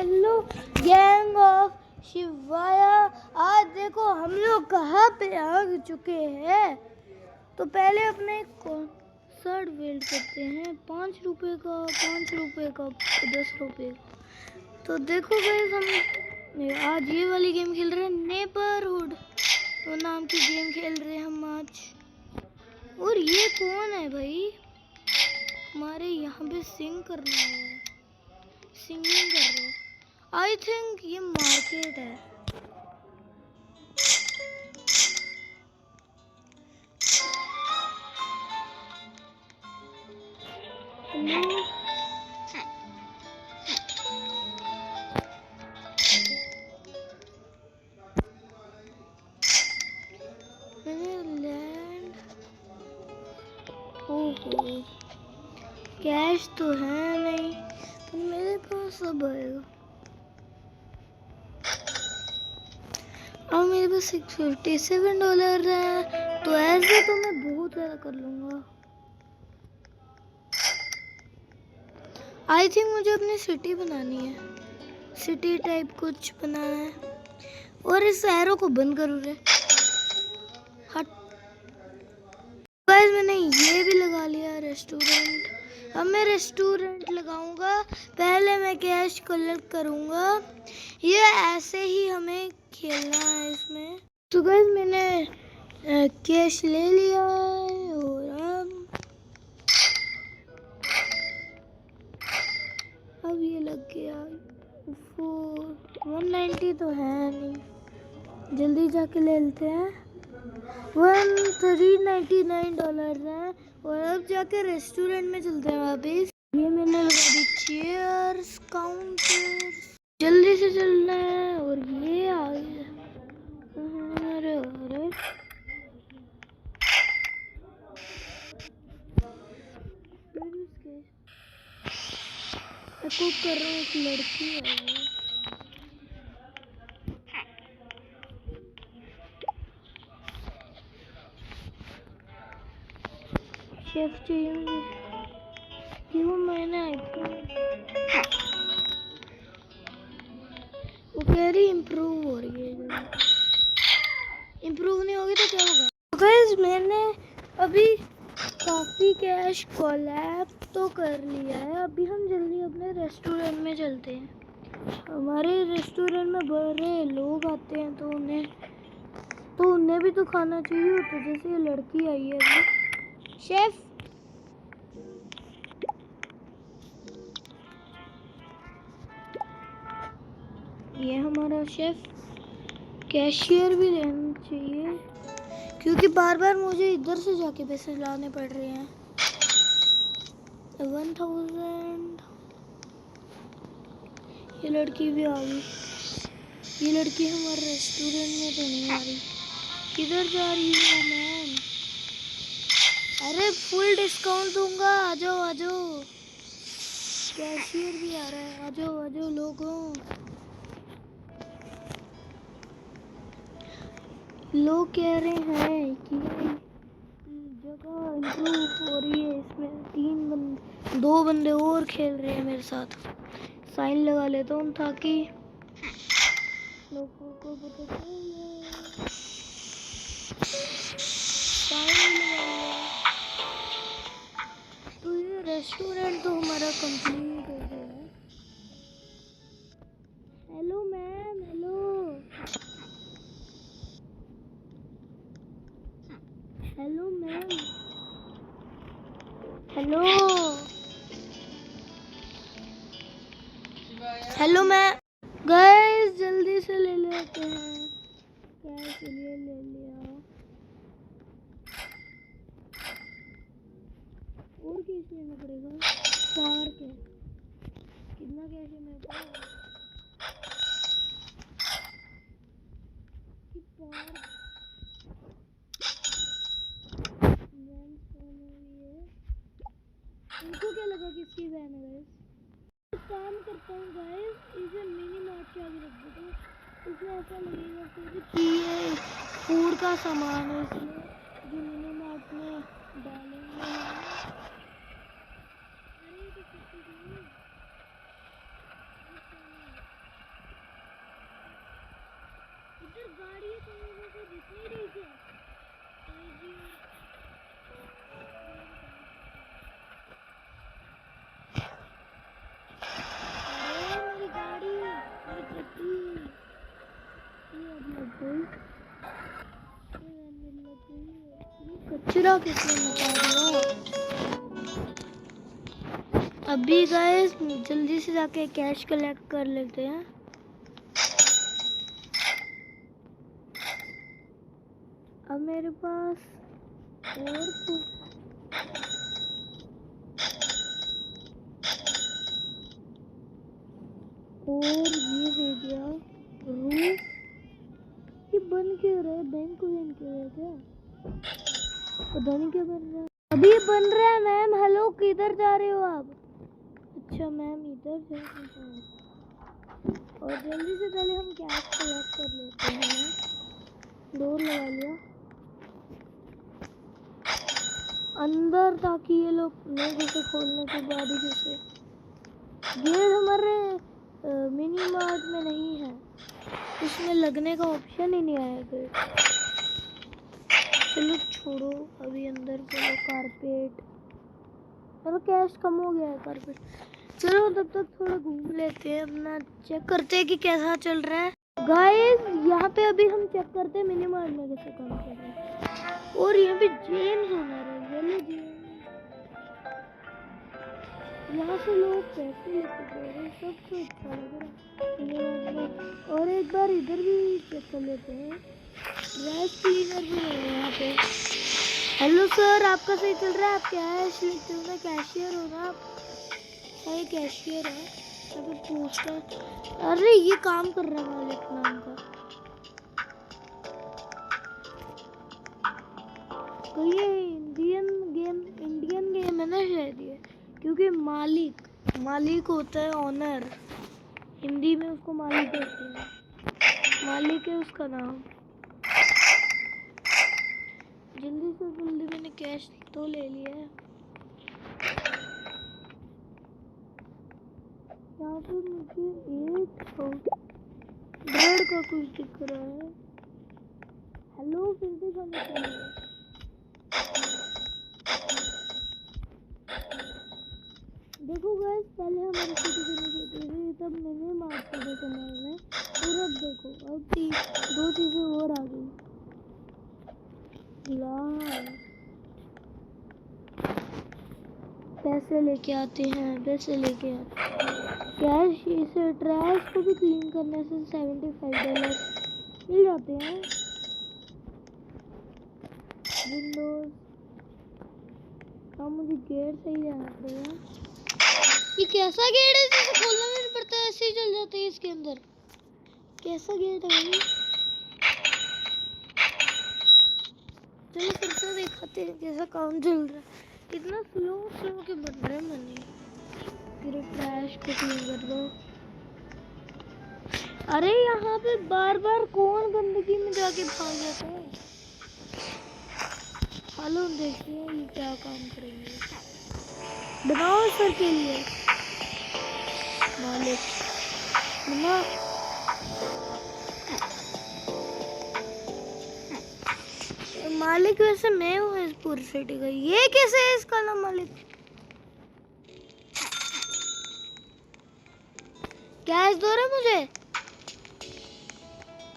Hello gang of शिवाया, आज देखो हम लोग कहाँ पे आ चुके हैं। तो पहले अपने कॉन्सर्ट बिल्ड करते हैं। 5 रुपए का, 5 रुपए का, 10 रुपए। तो देखो गाइस, हम आज ये वाली गेम खेल रहे हैं, नेबरहुड तो नाम की गेम खेल रहे हैं हम आज। और ये कौन है भाई, हमारे यहाँ पे सिंग करना है, सिंगिंग कर रहे हैं। आई थिंक ये मार्केट है। लैंड, ओहो कैश तो है नहीं, तो मेरे पास सब आएगा। और मेरे पास $657 है, तो ऐसे तो मैं बहुत ज़्यादा कर लूँगा। आई थिंक मुझे अपनी सिटी बनानी है, सिटी टाइप कुछ बनाना है। और इस एरो को बंद करूँ रे, हट। गाइस मैंने ये भी लगा लिया रेस्टोरेंट। अब मैं रेस्टोरेंट लगाऊंगा, पहले मैं कैश कलेक्ट करूंगा। ये ऐसे ही हमें खेलना है इसमें। तो गाइस मैंने कैश ले लिया है और अब ये लग गया। 190 तो है नहीं, जल्दी जाके ले लेते हैं। $399 है। और अब जाके रेस्टोरेंट में चलते हैं वापिस। ये मैंने लगा दी चेयर्स, काउंटर, जल्दी से चलना है। और ये आ गया। अरे अरे कुक कर रहा हूँ, एक लड़की है। शेफ चाहिए क्यों, मैंने वो कह रही इम्प्रूव हो रही है। इम्प्रूव नहीं होगी तो क्या होगा। तो गाइस मैंने अभी काफ़ी कैश कोलैप तो कर लिया है। अभी हम जल्दी अपने रेस्टोरेंट में चलते हैं। हमारे रेस्टोरेंट में बड़े लोग आते हैं, तो उन्हें भी तो खाना चाहिए। तो जैसे ये लड़की आई है अभी, शेफ ये हमारा शेफ। कैशियर भी लेना चाहिए, क्योंकि बार बार मुझे इधर से जाके पैसे लाने पड़ रहे हैं। 1000। ये लड़की भी आ गई। ये लड़की हमारे रेस्टोरेंट में तो नहीं आ रही, किधर जा रही हो मैम? अरे फुल डिस्काउंट दूंगा, आ जाओ आ जाओ। कैशियर भी आ रहा है, आ जाओ लोगों। लोग कह रहे हैं कि जगह इम्प्रूव हो रही है इसमें। 2 बंदे और खेल रहे हैं मेरे साथ। साइन लगा लेता हूँ ताकि लोगों को पता चले। साइन लगा। तो ये रेस्टोरेंट तो हमारा कंप्लीट हो गया है। Hello ma'am, hello hello ma'am, hello hello ma'am. Guys जल्दी से ले लेते हैं। कैश ले लिया। और कैश लेना पड़ेगा, 4 के। कितना कैश है मेरे पास? इनको क्या लगा किसकी वैन है गाइस? काम करता हूँ गाइस, इसे मिनी मार्ट के आगे रख देता हूँ। इसमें ऐसा लगेगा कि ये फूड का सामान है, इसमें जो मिनी मार्ट में डालेंगे। अरे तो गाड़ी तुम लोगों को दिख नहीं रही क्या? अरे मेरी गाड़ी, मेरी गड्डी ये अब लग गई, कचरा किसने मचा दिया? अभी गाइस जल्दी से जाके कैश कलेक्ट कर लेते हैं। अब मेरे पास और ये हो गया रूफ। ये बन क्यों रहा है? बैंक बन क्यों रहा है क्या? पता नहीं क्या बन रहा है। अभी बन रहा है मैम। हेलो, किधर जा रहे हो आप? अच्छा मैम इधर जा रहे हो। और जल्दी से पहले हम कैश कलेक्ट कर लेते हैं। डोर लगा लिया अंदर ताकि ये लोग नहीं घुसे, खोलने के बाद ही घुसे। गेट हमारे मिनी मार्ट में नहीं है, इसमें लगने का ऑप्शन ही नहीं आया गेट। चलो छोड़ो, अभी अंदर चलो। कारपेट, चलो कैश कम हो गया है कारपेट। चलो तब तक थोड़ा घूम लेते हैं, अपना चेक करते हैं कि कैसा चल रहा है। गाइस यहाँ पे अभी हम चेक करते हैं मिनी मार्ट में कैसे काम कर रहा है। और यहाँ पे जेम्स होना रहा है, येलो जेम्स। यहाँ से लोग पैसे लेके जा रहे हैं, सबसे अच्छा लग रहा है। और एक बार इधर भी चेक कर लेते हैं। ड्राइव क्लीनर भी है यहाँ पे। हेलो सर, आपका सही चल रहा है? आप कैश लेते हो ना? कैशियर हो ना आप? ये कैशियर है। अभी पोस्टर, अरे ये काम कर रहा है मालिक नाम का। तो ये इंडियन गेम है ना शायद ये, क्योंकि मालिक होता है ऑनर। हिंदी में उसको मालिक कहते हैं, मालिक है उसका नाम। जल्दी मैंने कैश तो ले लिया है। यहाँ पे मुझे एक ब्रेड का कुछ दिख रहा है। हेलो, फिर भी खाने चाहिए। देखो गाइस, पहले हमारे सिटी के नीचे थे, तब मैंने मार्ट का कमाल में। और अब देखो, अब दो चीजें और आ गई। पैसे लेके आते हैं, कैश। इसे ट्रैश को भी क्लीन करने से $75 मिल जाते हैं। विंडोज, मुझे गेट सही जाना पड़ेगा। ये कैसा गेट है जिसे खोलना नहीं पड़ता है, ऐसे ही चल जाते हैं इसके अंदर? कैसा गेट है भाई? चलो फिर से दिखाते हैं कैसा काम चल रहा है। इतना स्लो के बन रहा है मनी। फिर ट्रैश को क्लीन कर दो। अरे यहाँ पे बार कौन गंदगी में जाके भाग जाता है? हेलो, देखिए ये क्या काम करेंगे। बनाओ सर के लिए मालिक बना। मालिक वैसे मैं हूँ इस पूरी सिटी का। ये कैसे है इसका नाम मालिक? कैश दो रहे मुझे?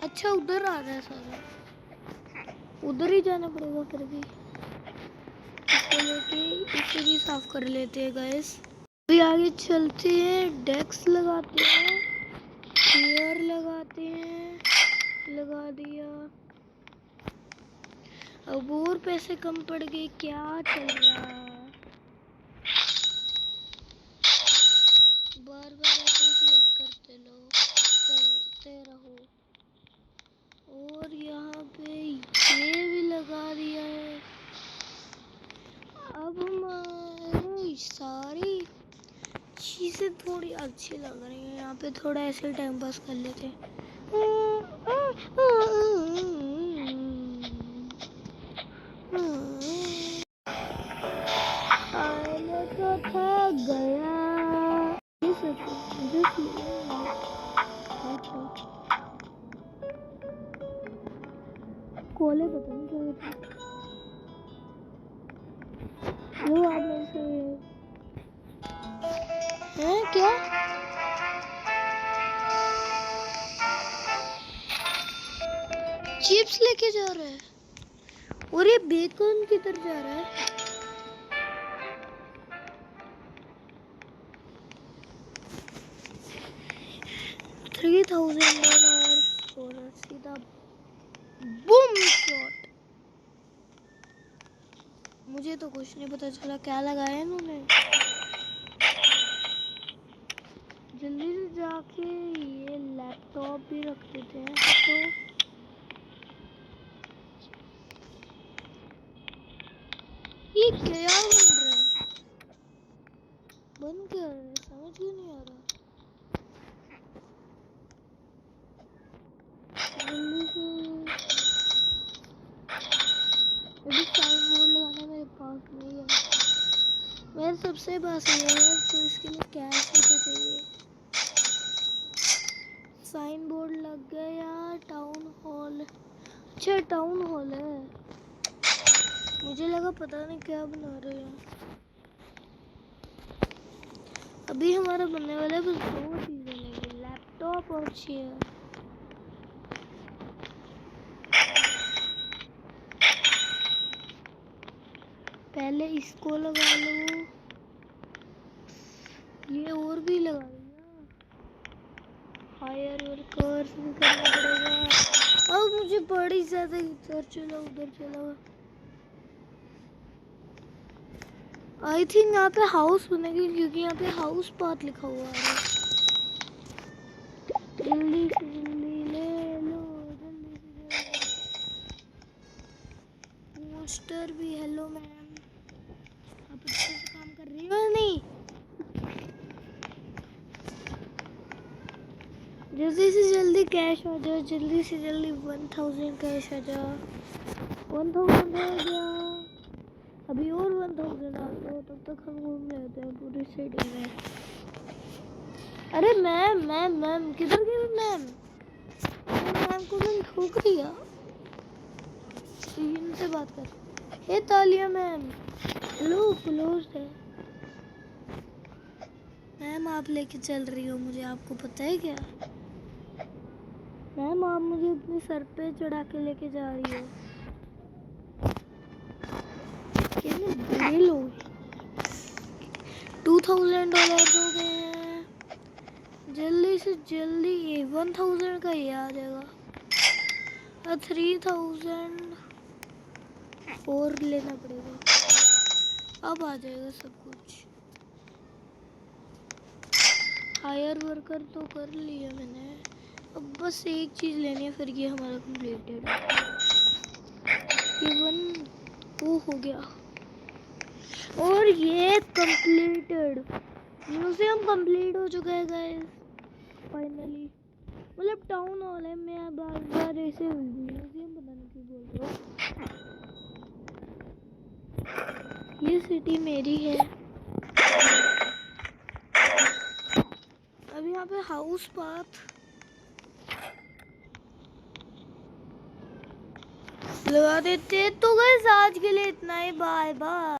अच्छा उधर आ रहा है सारा, उधर ही जाना पड़ेगा। फिर भी इसे भी साफ कर लेते हैं गाइस। अभी आगे चलते हैं, डेस्क लगाते हैं, चेयर लगाते हैं। लगा दिया। अब और पैसे कम पड़ गए, क्या चल रहा है? बार ऐसे ही सिलेक्ट करते रहो। और यहाँ पे ये भी लगा दिया है। अब हमारी सारी चीजें थोड़ी अच्छी लग रही हैं। यहाँ पे थोड़ा ऐसे टाइम पास कर लेते हैं। तो था गया खोले पता नहीं क्या था। लो आप मेरे से हैं क्या? चिप्स लेके जा रहा है और ये बेकन किधर जा रहा है? $3,000 और सीधा बूम शॉट। मुझे तो कुछ नहीं पता चला क्या लगाया इन्होंने। जल्दी से जाके ये लैपटॉप भी रख देते हैं तो ये क्या बन रहा है? बन क्या रहा है समझ क्यों नहीं आ रहा। जल्दी से अभी साइन बोर्ड लगाना मेरे पास नहीं है। मेरे सबसे पास ये है तो इसके लिए कैश भी तो चाहिए। साइन बोर्ड लग गया। टाउन हॉल, अच्छा टाउन हॉल है। मुझे लगा पता नहीं क्या बना रहे हैं। अभी हमारा बनने वाला है बस 2 चीजें लेंगे, लैपटॉप और चेयर। पहले इसको लगा लो, ये और भी लगा देना। हायर वर्कर्स भी करना पड़ेगा। अब मुझे बड़ी ज्यादा इधर चलो उधर चलो। आई थिंक यहाँ पे हाउस बनेगी क्योंकि यहाँ पे हाउस पाथ लिखा हुआ है। जल्दी से जल्दी ले लो, जल्दी से जल्दी। पोस्टर भी, हेलो मैम आप अच्छे से काम कर रही हो नहीं? जल्दी से जल्दी कैश आ जाओ, जल्दी से जल्दी 1000 कैश आ जाओ। 1000 आ गया, अभी और 1000 आ जाओ, तब तक हम घूम लेते हैं पूरी सिटी में। अरे मैम मैम मैम किधर गई मैम? मैम को मैंने ठोक दिया। इनसे बात कर। ए तालिया मैम, हेलो क्लोज है। मैम आप लेके चल रही हो मुझे, आपको पता है क्या? मैम आप मुझे अपने सर पे चढ़ा के लेके जा रही हो। कितने बड़े लोग। $2000 हो गए हैं। जल्दी से जल्दी 1000 का ये आ जाएगा। 3000 और लेना पड़ेगा। अब आ जाएगा सब कुछ। हायर वर्कर तो कर लिया मैंने, अब बस एक चीज लेनी है, फिर ये हमारा कंप्लीटेड। इवन वो हो गया और ये कंप्लीटेड। म्यूजियम कंप्लीट हो चुका है गाइस फाइनली। मतलब टाउन हॉल है, मैं बार बार ऐसे म्यूजियम बनाने की बोल रहा हूँ। ये सिटी मेरी है। अब यहाँ पे हाउस पाथ लगा देते। तो गाइस आज के लिए इतना ही, बाय बाय।